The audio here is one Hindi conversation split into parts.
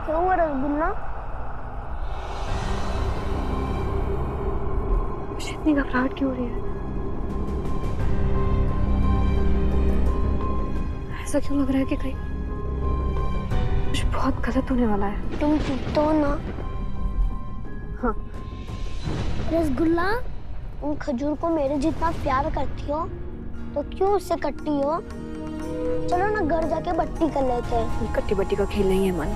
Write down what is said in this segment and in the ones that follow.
क्यों हुआ रसगुल्ला? मुझे इतनी घबराहट क्यों हो रही है? ऐसा क्यों लग रहा है कि कहीं कुछ बहुत गलत होने वाला है। तुम ठीक तो हो ना? हाँ। रसगुल्ला, तुम खजूर को मेरे जितना प्यार करती हो तो क्यों उससे कटती हो? चलो ना घर जाके बट्टी कर लेते हैं। कट्टी बट्टी का खेल नहीं है मन।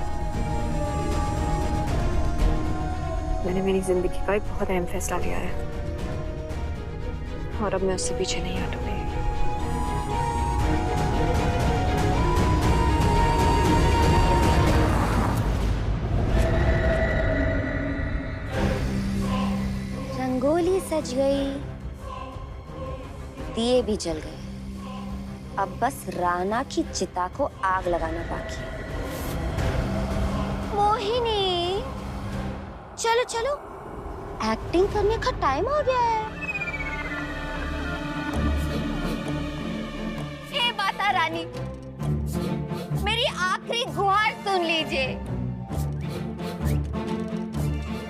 मैंने मेरी जिंदगी का एक बहुत अहम फैसला लिया है और अब मैं उससे पीछे नहीं हटूंगी। रंगोली सज गई, दिए भी जल गए, अब बस राना की चिता को आग लगाना बाकी है। मोहिनी, चलो चलो, एक्टिंग करने का टाइम हो गया है। हे माता रानी, मेरी आखिरी गुहार सुन लीजिए।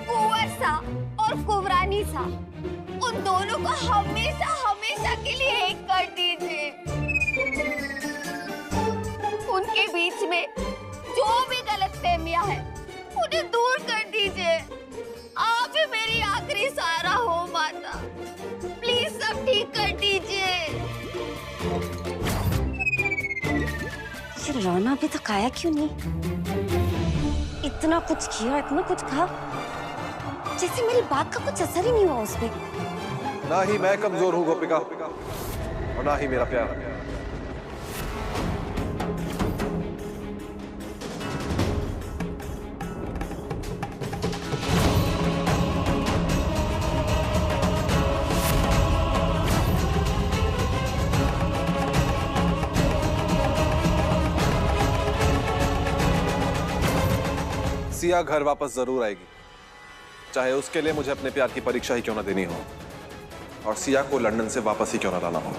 कुंवर सा और कुंवरानी सा, उन दोनों को हमेशा हमेशा के लिए एक कर दीजिए। उनके बीच में जो भी गलतफहमियां हैं, उन्हें दूर कर दीजिए। आप ही मेरी आखिरी सहारा हो माता, प्लीज सब ठीक कर दीजिए। ये राना अभी तक आया क्यों नहीं? इतना कुछ किया, इतना कुछ कहा, जैसे मेरी बात का कुछ असर ही नहीं हुआ उस पे। ना ही मैं कमजोर हूं गोपिका, और ना ही मेरा प्यार। सिया घर वापस जरूर आएगी, चाहे उसके लिए मुझे अपने प्यार की परीक्षा ही क्यों ना देनी हो, और सिया को लंदन से वापस ही क्यों ना लाना हो।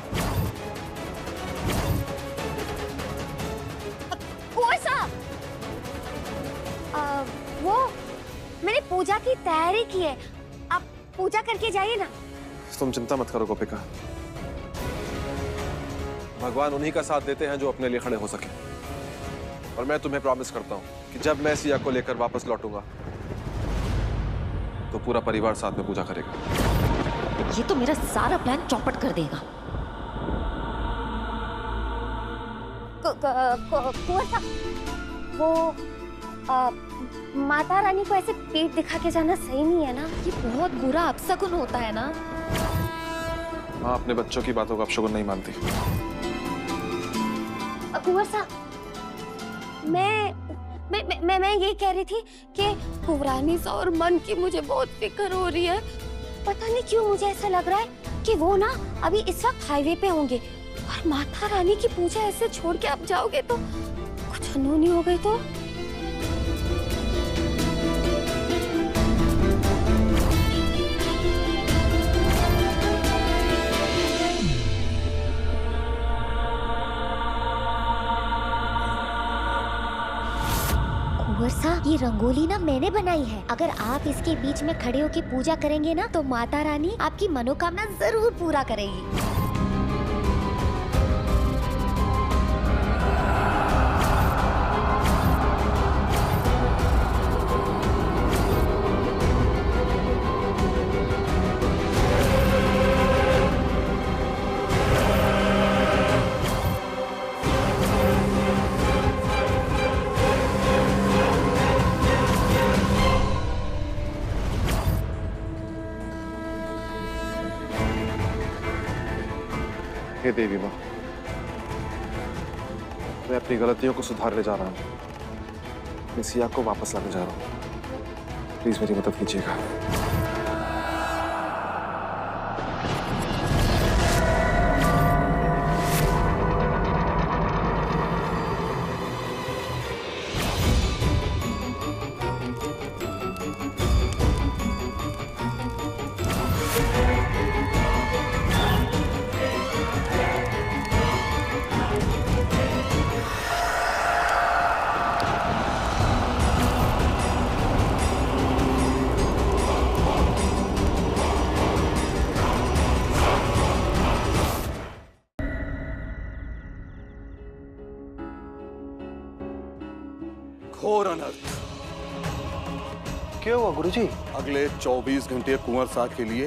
वो मैंने पूजा की तैयारी की है, आप पूजा करके जाइए ना। तुम चिंता मत करो गोपिका, भगवान उन्हीं का साथ देते हैं जो अपने लिए खड़े हो सके। और मैं तुम्हें प्रॉमिस करता हूं कि जब मैं सिया को लेकर वापस लौटूंगा तो पूरा परिवार साथ में पूजा करेगा। ये तो मेरा सारा प्लान चौपट कर देगा। कुंवर साहब, वो माता रानी को ऐसे पीठ दिखा के जाना सही नहीं है ना? ये बहुत बुरा अपशगुन होता है ना। माँ अपने बच्चों की बातों को अपशगुन नहीं मानती। कुंवर साहब, मैं ये कह रही थी कि कुंवरानी सा और मन की मुझे बहुत फिक्र हो रही है। पता नहीं क्यों मुझे ऐसा लग रहा है कि वो ना अभी इस वक्त हाईवे पे होंगे, और माता रानी की पूजा ऐसे छोड़ के आप जाओगे तो कुछ अनहोनी हो गई तो। साहब, ये रंगोली ना मैंने बनाई है। अगर आप इसके बीच में खड़े होकर पूजा करेंगे ना तो माता रानी आपकी मनोकामना जरूर पूरा करेगी। हे देवी माँ, मैं अपनी गलतियों को सुधारने जा रहा हूँ। मैं सिया को वापस लाने जा रहा हूँ। प्लीज मेरी मदद कीजिएगा। घोर अनर्थ। क्या हुआ गुरुजी? अगले 24 घंटे कुंवर साहब के लिए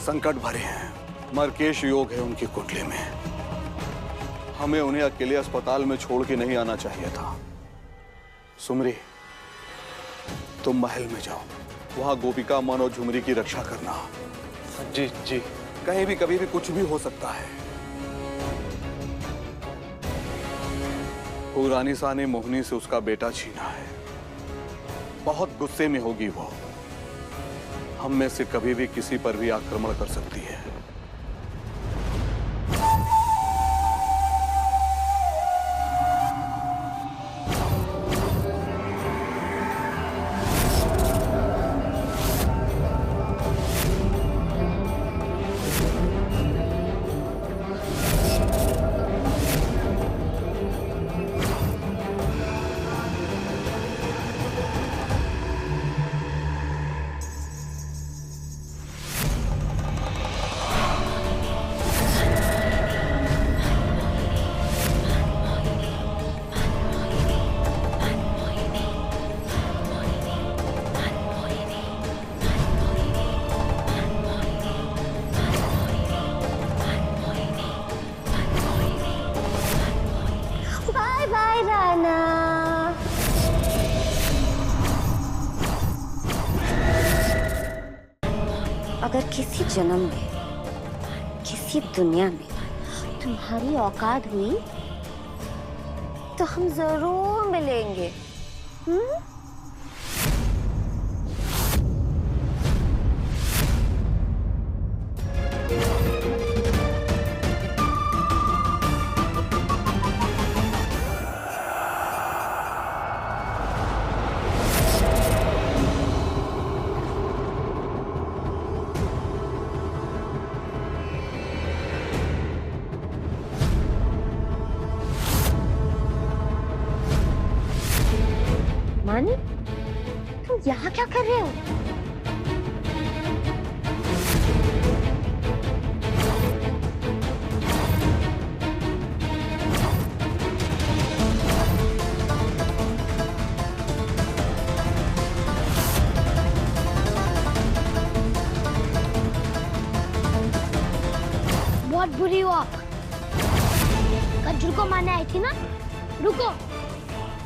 संकट भरे हैं। मरकेश योग है उनकी कुंडली में। हमें उन्हें अकेले अस्पताल में छोड़ के नहीं आना चाहिए था। सुमरी, तुम महल में जाओ, वहां गोपिका, मन और झुमरी की रक्षा करना। जी जी। कहीं भी कभी भी कुछ भी हो सकता है। रानी शाह ने मोहिनी से उसका बेटा छीना है। बहुत गुस्से में होगी वो। हम में से कभी भी किसी पर भी आक्रमण कर सकती है। अगर किसी जन्म में, किसी दुनिया में तुम्हारी औकात हुई तो हम जरूर मिलेंगे। मन, तुम यहाँ क्या कर रहे हो? बहुत बुरी हो आप। कज्जू को मारने आई थी ना? रुको,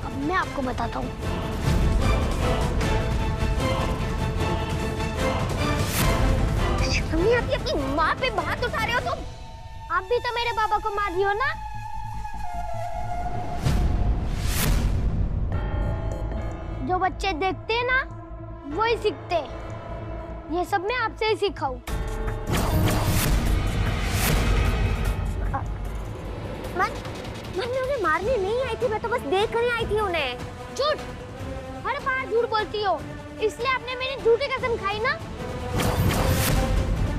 अब मैं आपको बताता हूँ। मम्मी, आप अपनी माँ पे हाथ उठा रहे हो तुम? आप भी तो मेरे पापा को मार रही हो ना? जो बच्चे देखते हैं ना, वही सीखते हैं। ये सब मैं आपसे ही सीखा हूँ। मैं उन्हें मारने नहीं आई थी, मैं तो बस देख कर आई थी उन्हें। झूठ! हर बार झूठ बोलती हो, इसलिए आपने मेरी झूठी कसम खाई ना?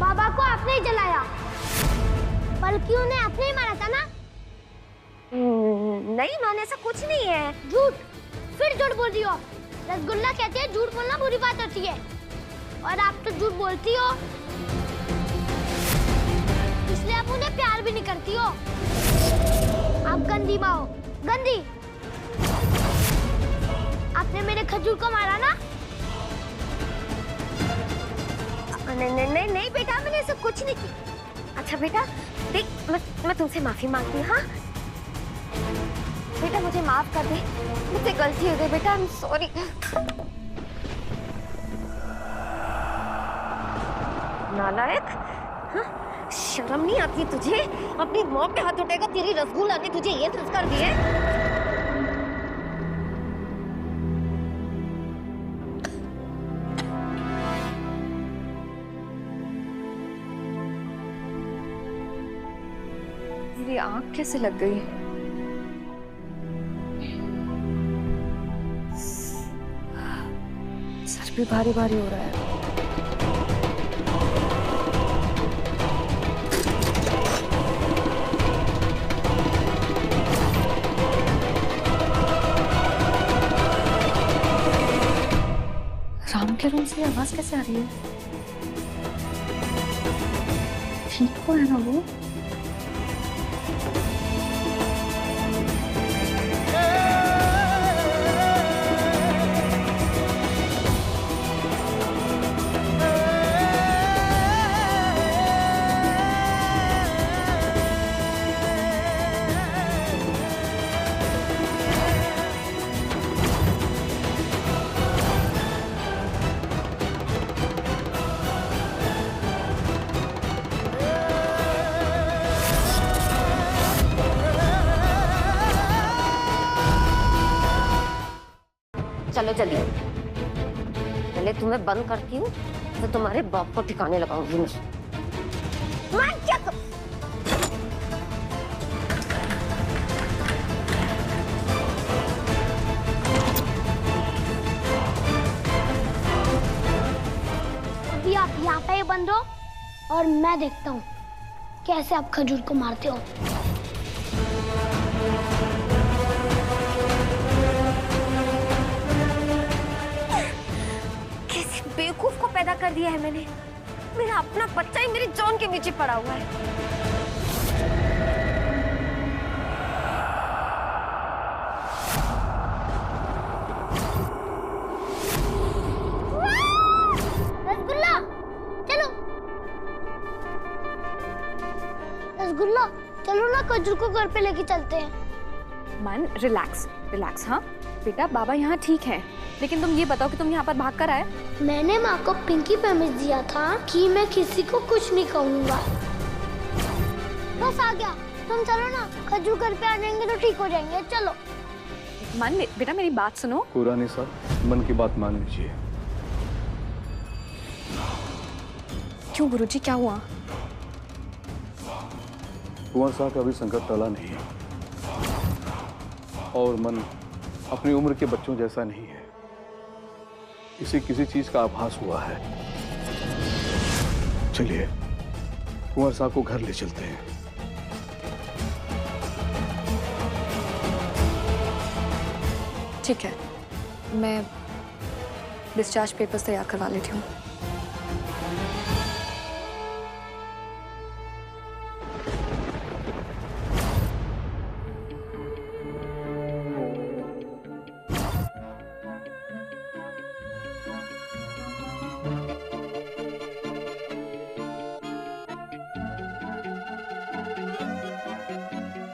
बाबा को आपने ही जलाया, बल्कि उन्हें आपने ही मारा था ना? नहीं मान, ऐसा कुछ नहीं है। झूठ! फिर झूठ बोल रही हो। रसगुल्ला कहते हैं झूठ बोलना बुरी बात होती है, और आप तो झूठ बोलती हो, इसलिए आप उन्हें प्यार भी नहीं करती हो। आप गंदी माँ हो, गंदी। आपने मेरे खजूर को मारा ना? नहीं बेटा, मैंने ऐसा कुछ नहीं किया। अच्छा बेटा देख, मैं तुमसे माफी मांगती हूँ। हाँ बेटा, मुझे माफ कर दे, मुझसे गलती हो गई बेटा, आई एम सॉरी। नालायक, हाँ? शर्म नहीं आती तुझे? अपनी माँ पे हाथ उठेगा, तेरी रसगुल्ला ने तुझे ये संस्कार दिए? मेरी आंख कैसे लग गई? सर भी भारी भारी हो रहा है। राम के रूम से आवाज कैसे आ रही है? ठीक तो है ना वो? चलो जल्दी, पहले तुम्हें बंद करती हूँ तो तुम्हारे बाप को ठिकाने लगाऊंगी मैं क्या अभी आप यहाँ पे ही बंद हो और मैं देखता हूँ कैसे आप खजूर को मारते हो। कैसे बेवकूफ को पैदा कर दिया है मैंने। मेरा अपना बच्चा ही मेरी जान के नीचे पड़ा हुआ है। रसगुल्ला चलो, रसगुल्ला चलो ना, खजूर को घर पे लेके चलते हैं। मन रिलैक्स रिलैक्स। हाँ बेटा, बाबा यहाँ ठीक है, लेकिन तुम ये बताओ कि तुम यहाँ पर भाग कर आए? मैंने माँ को पिंकी प्रॉमिस दिया था कि मैं किसी को कुछ नहीं कहूँगा। बस आ गया, तुम चलो ना, खजूर घर पे आ जाएंगे तो ठीक हो जाएंगे। चलो। मन बेटा मेरी बात सुनो। कुरानी साहब, मन की बात मान लीजिए। क्यों गुरुजी, क्या हुआ? कुंवर साहब का अभी संकट टला नहीं है और मन अपनी उम्र के बच्चों जैसा नहीं है। इसे किसी चीज का आभास हुआ है। चलिए कुंवर साहब को घर ले चलते हैं। ठीक है, मैं डिस्चार्ज पेपर्स तैयार करवा लेती हूँ।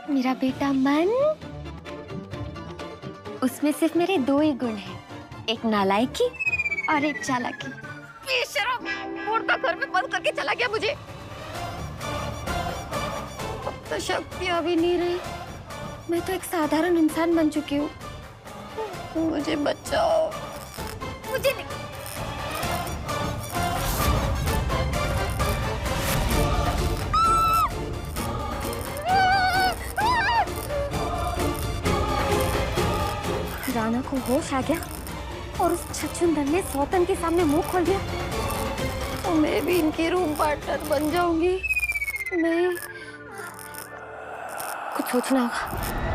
मेरा बेटा मन, उसमें सिर्फ मेरे दो ही गुण हैं, एक नालायकी और एक चालाकी। बेशरम, मुर्दा घर में बंद करके चला गया मुझे। अब तो शक्तियां भी नहीं रही, मैं तो एक साधारण इंसान बन चुकी हूँ। मुझे बचाओ, मुझे नहीं। राणा को होश आ गया और उस छछूंदर ने सौतन के सामने मुंह खोल दिया तो मैं भी इनकी रूम पार्टनर बन जाऊंगी। मैं कुछ सोचना होगा।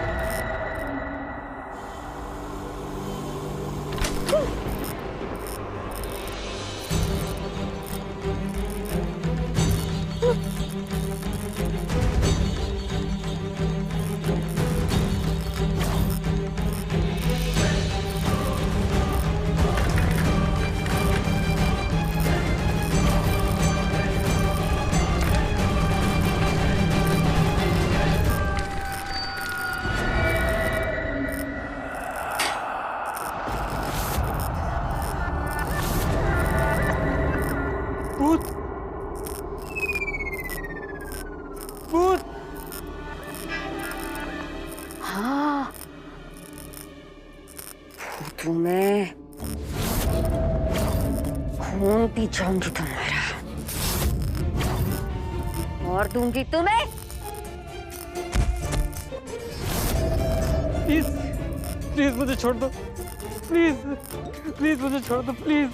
हाँ, भूत हूँ मैं, खून पी जाऊंगी तुम्हारा और दूंगी तुम्हें। प्लीज प्लीज मुझे छोड़ दो, प्लीज प्लीज मुझे छोड़ दो, प्लीज।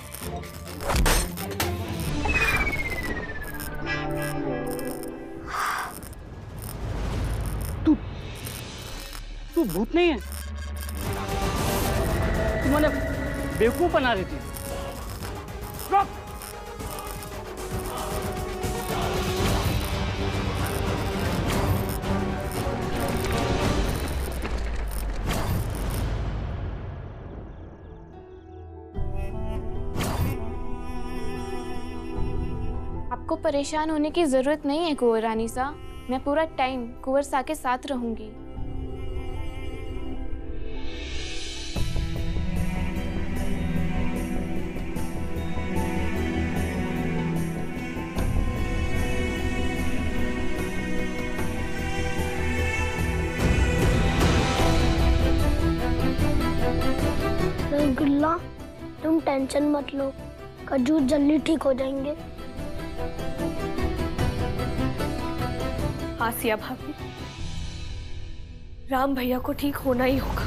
तू भूत नहीं है, तू मैंने बेवकूफ बना रही थी। रुक। आपको परेशान होने की जरूरत नहीं है कुंवर रानी सा, मैं पूरा टाइम कुंवर सा के साथ रहूंगी। रसगुल्ला, तुम टेंशन मत लो, खजूर जल्दी ठीक हो जाएंगे। हाँ सिया भाभी, राम भैया को ठीक होना ही होगा,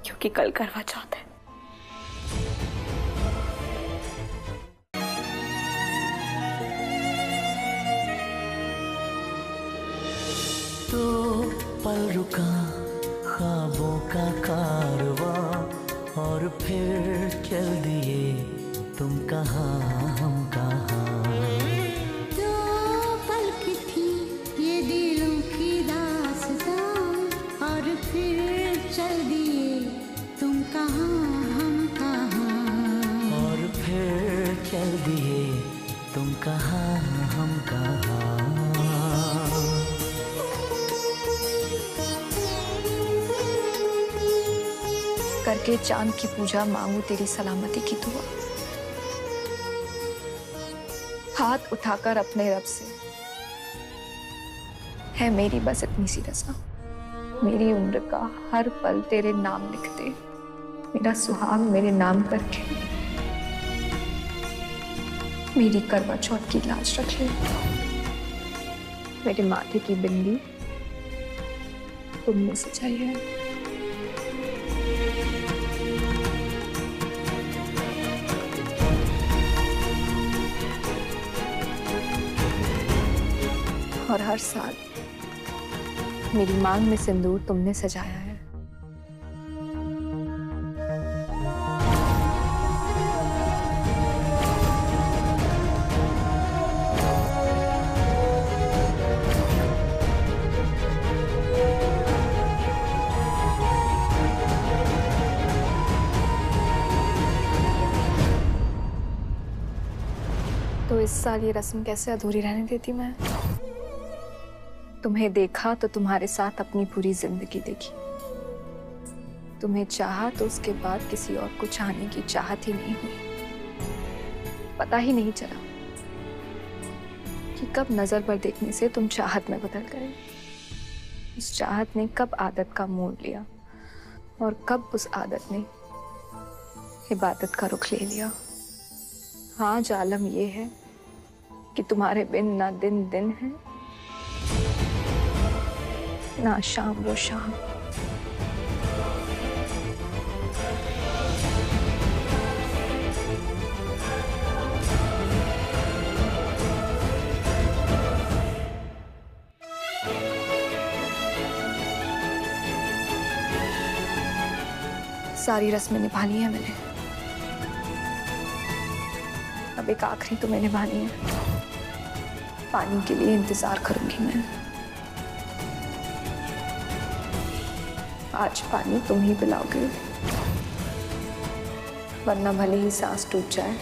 क्योंकि कल करवा चौथ है। तो पल रुका ख्वाबों का कारवां और फिर चल दिए तुम कहाँ हम कहाँ। दो पल की थी ये दिलों की दास्तां और फिर चल दिए तुम कहाँ हम कहाँ। और फिर चल दिए तुम कहाँ हम कहाँ। करके चांद की पूजा मांगू तेरी सलामती की दुआ, हाथ उठाकर अपने रब से है मेरी बस इतनी सी रज़ा। मेरी उम्र का हर पल तेरे नाम लिख दे, मेरा सुहाग मेरे नाम करके मेरी करवा चौथ की लाज रख ले। मेरे माथे की बिंदी तुमने सजाई है। और हर साल मेरी मांग में सिंदूर तुमने सजाया है। तो इस साल ये रस्म कैसे अधूरी रहने देती मैं? तुम्हें देखा तो तुम्हारे साथ अपनी पूरी जिंदगी देखी, तुम्हें चाहा तो उसके बाद किसी और को चाहने की चाहत ही नहीं हुई। पता ही नहीं चला कि कब नजर पर देखने से तुम चाहत में बदल गए, उस चाहत ने कब आदत का मोड़ लिया और कब उस आदत ने इबादत का रुख ले लिया। हाँ जालम ये है कि तुम्हारे बिन ना दिन दिन है ना शाम वो शाम। सारी रस्में निभा ली है मैंने, अब एक आखिरी तुम्हें निभानी है। पानी के लिए इंतजार करूंगी मैं। आज पानी तुम ही पिलाओगे, वरना भले ही सांस टूट जाए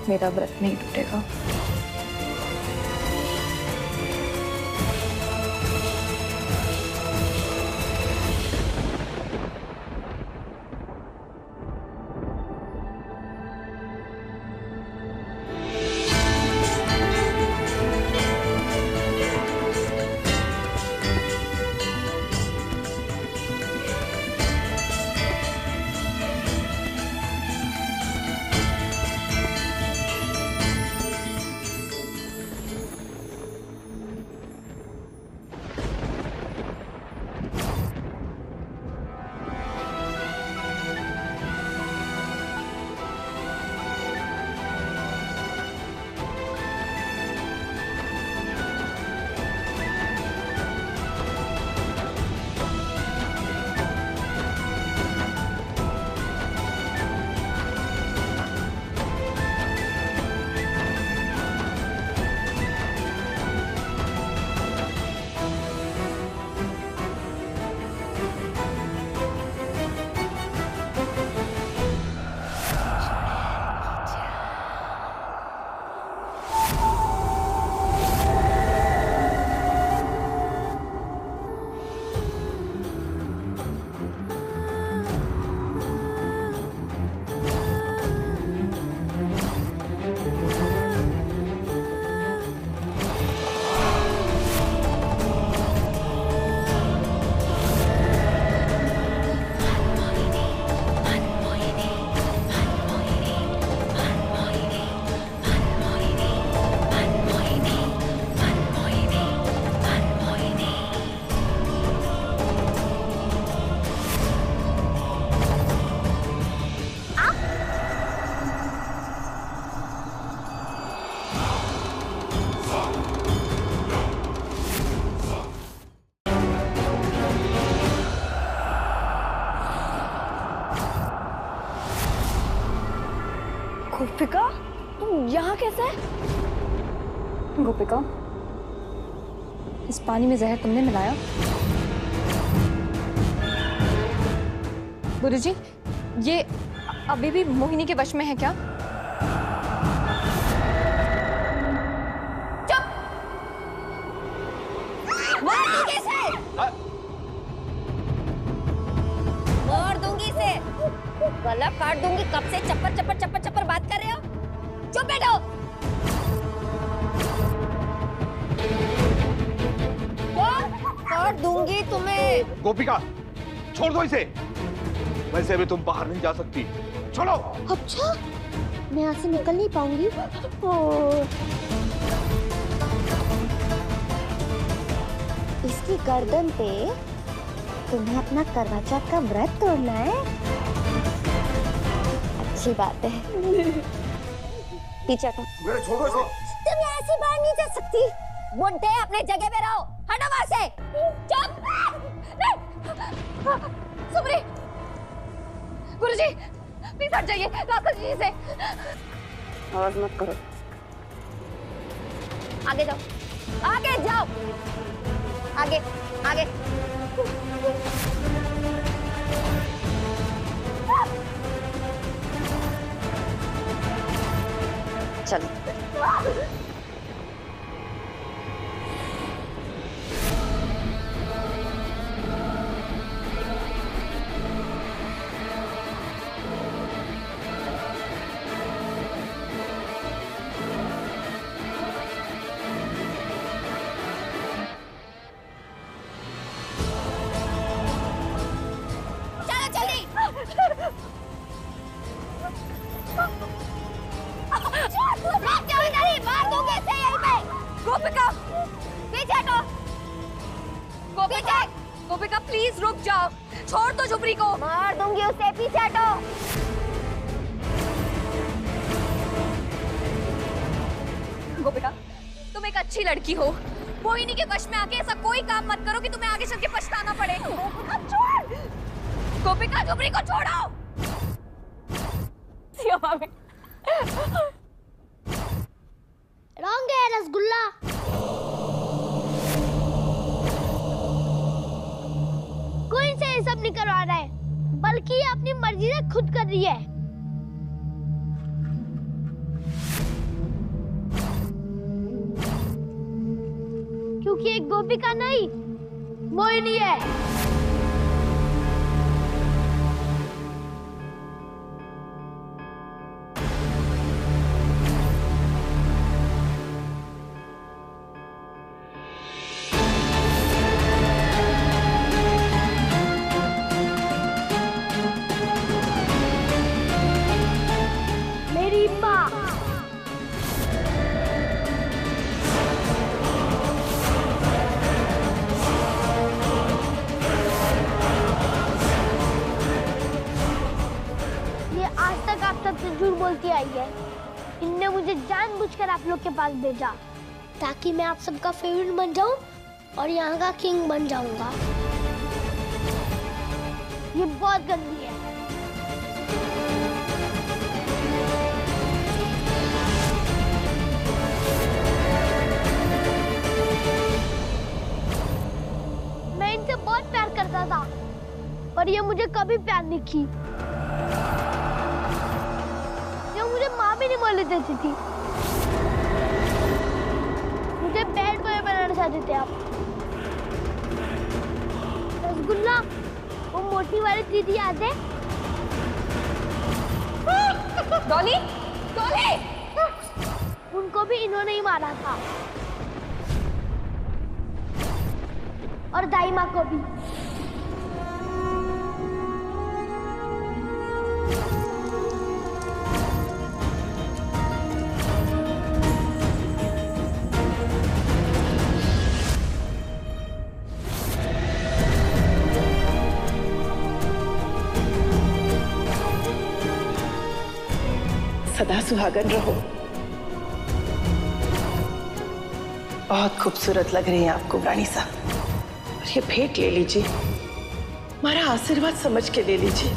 मेरा व्रत नहीं टूटेगा। यहाँ कैसे? गोपिका, इस पानी में जहर तुमने मिलाया? गुरुजी, ये अभी भी मोहिनी के वश में है क्या? चुप! मार दूंगी इसे! मार दूंगी इसे! गला काट दूंगी। कब से चप्पर चप्पर चप्पर चप्पर बात कर रहे हो? चुप बैठो। काट दूंगी तुम्हें। गोपिका, छोड़ दो इसे। वैसे भी तुम बाहर नहीं जा सकती। छोड़ो। अच्छा, मैं यहाँ से निकल नहीं पाऊंगी। इसकी गर्दन पे तुम्हें अपना करवा चौथ का व्रत तोड़ना है। अच्छी बात है। पीछे हटो। छोड़ो इसे। तुम ऐसे बाहर नहीं जा सकती। बुड्ढे, अपने जगह पे रहो। हटो वहां से। चुप। सुमरी, गुरुजी, प्लीज हट जाइए। रास्ता दीजिए इसे। आवाज मत करो। आगे जाओ, आगे जाओ, आगे आगे। चलो। गोपिका, पीछे हटो। गोपिका, गोपिका प्लीज रुक जाओ। छोड़ दो झुमरी को। मार दूंगी उसे। पीछे हटो। गोपिका, तुम एक अच्छी लड़की हो। मोहिनी के वश में आके ऐसा कोई काम मत करो कि तुम्हें आगे चल के पछताना पड़े। गोपिका छोड़। गोपिका, झुमरी को छोड़ो। रॉन्ग है रसगुल्ला। कोई से ये सब नहीं करवा रहा है, बल्कि ये अपनी मर्जी से खुद कर रही है। क्योंकि एक गोपिका नहीं, मोहिनी है। झूठ बोलती आई है। इनने मुझे जानबूझकर आप लोग के पास भेजा ताकि मैं आप सबका फेवरेट बन जाऊं और यहाँ का किंग बन जाऊंगा। ये बहुत गंदी है। मैं इनसे बहुत प्यार करता था, पर ये मुझे कभी प्यार नहीं की। मुझे माँ भी नहीं बोलने देती थी। मुझे बैड बॉय बनाना चाहते थे आप। रसगुल्ला, वो मोटी वाली दीदी याद है? डॉली, डॉली! उनको भी इन्होंने ही मारा था, और दाई माँ को भी। सदा सुहागन रहो। बहुत खूबसूरत लग रही हैं आपको रानी साहब। और ये भेंट ले लीजिए, हमारा आशीर्वाद समझ के ले लीजिए।